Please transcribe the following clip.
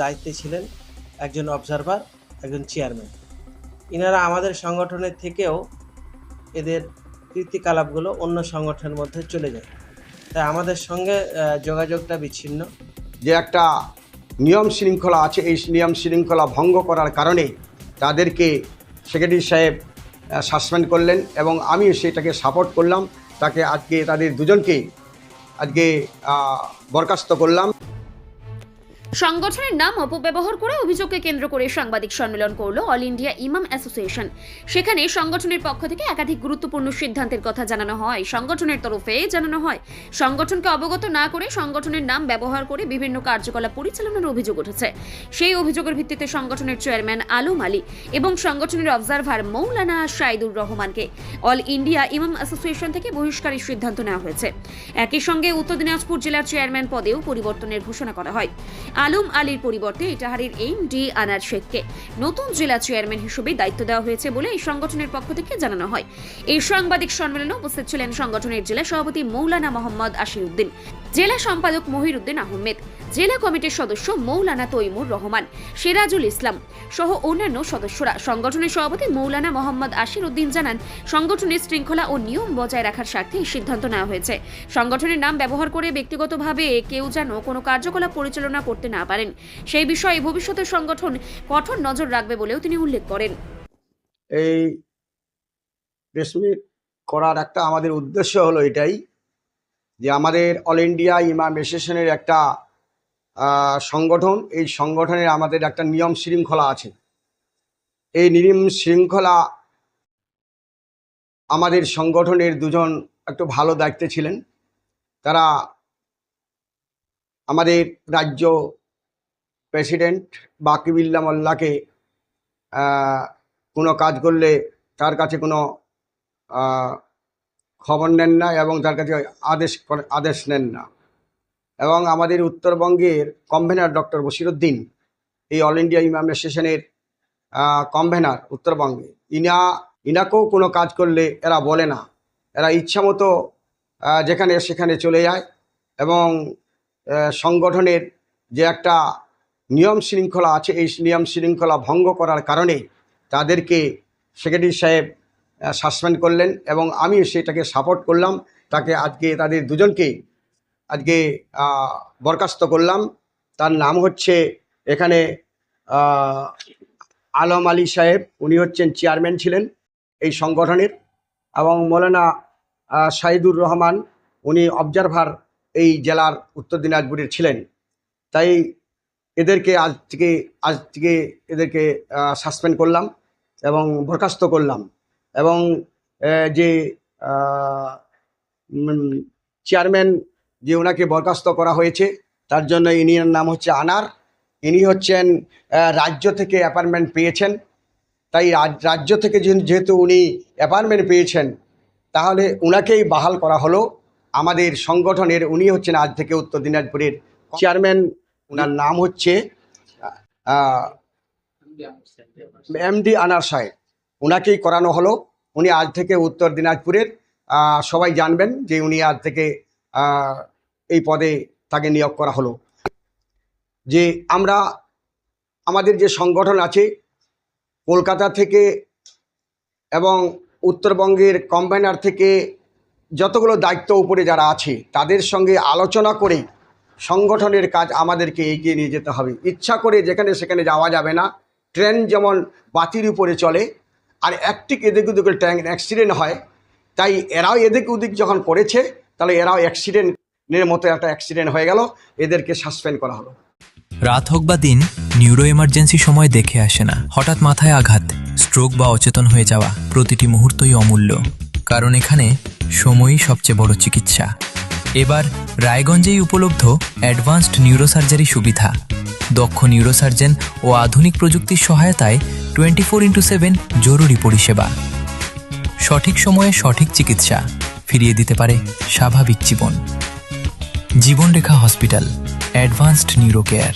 দায়িত্বে ছিলেন একজন অবজারভার, একজন চেয়ারম্যান। ইনারা আমাদের সংগঠনের থেকেও এদের কীর্তিকলাপগুলো অন্য সংগঠনের মধ্যে চলে যায়, তাই আমাদের সঙ্গে যোগাযোগটা বিচ্ছিন্ন। যে একটা নিয়ম শৃঙ্খলা আছে, এই নিয়ম শৃঙ্খলা ভঙ্গ করার কারণে তাদেরকে সেক্রেটারি সাহেব সাসপেন্ড করলেন এবং আমি সেটাকে সাপোর্ট করলাম। তাকে আজকে তাদের দুজনকে আজকে বরখাস্ত করলাম। সংগঠনের নাম অপব্যবহার করে অভিযোগকে কেন্দ্র করে সাংবাদিক সম্মেলন করল অল ইন্ডিয়া ইমাম অ্যাসোসিয়েশন। সেখানে সংগঠনের পক্ষ থেকে একাধিক গুরুত্বপূর্ণ সিদ্ধান্তের কথা জানানো হয়। সংগঠনের তরফে জানানো হয়, সংগঠনকে অবগত না করে সংগঠনের নাম ব্যবহার করে বিভিন্ন কার্যকলাপ পরিচালনার অভিযোগ উঠেছে। সেই অভিযোগের ভিত্তিতে সংগঠনের চেয়ারম্যান আলম আলী এবং সংগঠনের অবজারভার মৌলানা শাহিদুর রহমানকে অল ইন্ডিয়া ইমাম অ্যাসোসিয়েশন থেকে বহিষ্কারের সিদ্ধান্ত নেওয়া হয়েছে। একই সঙ্গে উত্তর দিনাজপুর জেলার চেয়ারম্যান পদেও পরিবর্তনের ঘোষণা করা হয়। আলম আলীর পরিবর্তে ইটাহারের এমডি আনার শেখকে নতুন জেলা চেয়ারম্যান হিসেবে দায়িত্ব দেওয়া হয়েছে বলে এই সংগঠনের পক্ষ থেকে জানানো হয়। এই সাংবাদিক সম্মেলনে উপস্থিত ছিলেন সংগঠনের জেলা সভাপতি মৌলানা মোহাম্মদ আশিরউদ্দিন, জেলা সম্পাদক মহিরউদ্দিন আহমেদ, জেলা কমিটির সদস্য মৌলানা তৈমুর রহমান, সিরাজুল ইসলাম সহ অন্যান্য সদস্যরা। সংগঠনের সভাপতি মৌলানা মোহাম্মদ আশিরউদ্দিন জানান, সংগঠনের শৃঙ্খলা ও নিয়ম বজায় রাখার স্বার্থে এই সিদ্ধান্ত নেওয়া হয়েছে। সংগঠনের নাম ব্যবহার করে ব্যক্তিগতভাবে কেউ যেন কোনো কার্যকলাপ পরিচালনা করতে না পারেন, সেই বিষয়ে ভবিষ্যতে সংগঠন কঠোর নজর রাখবে বলেও তিনি উল্লেখ করেন। এই প্রেস মিট করার একটা আমাদের উদ্দেশ্য হলো এটাই যে আমাদের অল ইন্ডিয়া ইমাম অ্যাসোসিয়েশনের একটা সংগঠন, এই সংগঠনের আমাদের একটা নিয়ম শৃঙ্খলা আছে। এই নিয়ম শৃঙ্খলা আমাদের সংগঠনের দুজন একটু ভালো দায়িত্বে ছিলেন। তারা আমাদের রাজ্য প্রেসিডেন্ট বাকিবিল্লা মোল্লাকে কোনো কাজ করলে তার কাছে কোনো খবর নেন না এবং তার কাছে আদেশ নেন না। এবং আমাদের উত্তরবঙ্গের কনভেনার ডক্টর বশিরউদ্দিন, এই অল ইন্ডিয়া ইমাম অ্যাসোসিয়েশনের কনভেনার উত্তরবঙ্গে, ইনাকেও কোনো কাজ করলে এরা বলে না, এরা ইচ্ছামতো যেখানে সেখানে চলে যায় এবং সংগঠনের যে একটা নিয়ম শৃঙ্খলা আছে, এই নিয়ম শৃঙ্খলা ভঙ্গ করার কারণে তাদেরকে সেক্রেটারি সাহেব সাসপেন্ড করলেন এবং আমি সেটাকে সাপোর্ট করলাম। তাকে আজকে তাদের দুজনকে আজকে বরখাস্ত করলাম। তার নাম হচ্ছে এখানে আলম আলী সাহেব, উনি হচ্ছেন চেয়ারম্যান ছিলেন এই সংগঠনের, এবং মৌলানা শাহিদুর রহমান, উনি অবজারভার এই জেলার উত্তর দিনাজপুরের ছিলেন। তাই এদেরকে আজ থেকে এদেরকে সাসপেন্ড করলাম এবং বরখাস্ত করলাম। এবং যে চেয়ারম্যান যে ওনাকে বরখাস্ত করা হয়েছে তার জন্য ইনির নাম হচ্ছে আনার। ইনি হচ্ছেন রাজ্য থেকে অ্যাপয়েন্টমেন্ট পেয়েছেন। তাই রাজ্য থেকে যেহেতু উনি অ্যাপয়েন্টমেন্ট পেয়েছেন, তাহলে ওনাকেই বাহাল করা হলো আমাদের সংগঠনের। উনি হচ্ছেন আজ থেকে উত্তর দিনাজপুরের চেয়ারম্যান। ওনার নাম হচ্ছে এমডি আনার সাহেব, ওনাকেই করানো হলো। উনি আজ থেকে উত্তর দিনাজপুরের, সবাই জানবেন যে উনি আজ থেকে এই পদে তাকে নিয়োগ করা হলো। যে আমরা আমাদের যে সংগঠন আছে কলকাতা থেকে এবং উত্তরবঙ্গের কনভেনার থেকে যতগুলো দায়িত্ব উপরে যারা আছে তাদের সঙ্গে আলোচনা করে সংগঠনের কাজ আমাদেরকে এগিয়ে নিয়ে যেতে হবে। ইচ্ছা করে যেখানে সেখানে যাওয়া যাবে না। ট্রেন যেমন বাতির উপরে চলে, আর একটি এদিক ওদিক অ্যাক্সিডেন্ট হয়, তাই এরাও এদিক ওদিক যখন করেছে তাহলে এরাও অ্যাক্সিডেন্টের মতো একটা অ্যাক্সিডেন্ট হয়ে গেল, এদেরকে সাসপেন্ড করা হলো। রাত হোক বা দিন, নিউরো এমার্জেন্সি সময় দেখে আসে না। হঠাৎ মাথায় আঘাত, স্ট্রোক বা অচেতন হয়ে যাওয়া, প্রতিটি মুহূর্তই অমূল্য, কারণ এখানে সময়ই সবচেয়ে বড় চিকিৎসা। এবার রায়গঞ্জেই উপলব্ধ অ্যাডভান্সড নিউরোসার্জারি সুবিধা। দক্ষ নিউরোসার্জন ও আধুনিক প্রযুক্তির সহায়তায় 24x7 জরুরি পরিষেবা। সঠিক সময়ে সঠিক চিকিৎসা ফিরিয়ে দিতে পারে স্বাভাবিক জীবন। জীবনরেখা হসপিটাল, অ্যাডভান্সড নিউরো কেয়ার।